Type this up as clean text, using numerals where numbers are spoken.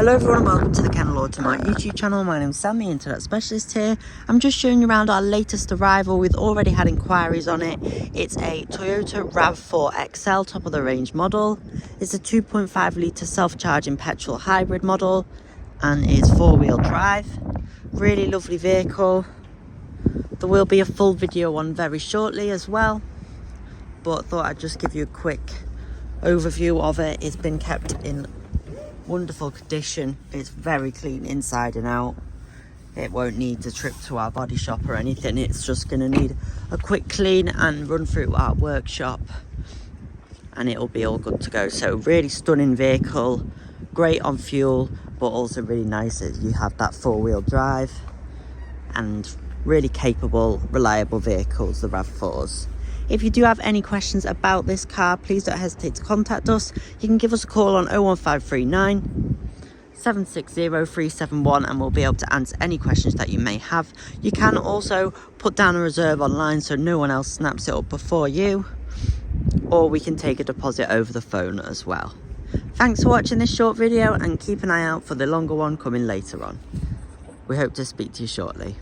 Hello everyone and welcome to the Kendal Automart YouTube channel. My name is Sam, the Internet Specialist here. I'm just showing you around our latest arrival. We've already had inquiries on it. It's a Toyota RAV4 XL top of the range model. It's a 2.5 litre self-charging petrol hybrid model and it's 4-wheel drive. Really lovely vehicle. There will be a full video on very shortly as well, but thought I'd just give you a quick overview of it. It's been kept in wonderful condition. It's very clean inside and out. It won't need a trip to our body shop or anything. It's just going to need a quick clean and run through our workshop and it'll be all good to go. So really stunning vehicle, great on fuel, but also really nice that you have that 4-wheel drive, and really capable, reliable vehicles, the RAV4s. If you do have any questions about this car, please don't hesitate to contact us. You can give us a call on 01539 760 371 and we'll be able to answer any questions that you may have. You can also put down a reserve online so no one else snaps it up before you, or we can take a deposit over the phone as well. Thanks for watching this short video and keep an eye out for the longer one coming later on. We hope to speak to you shortly.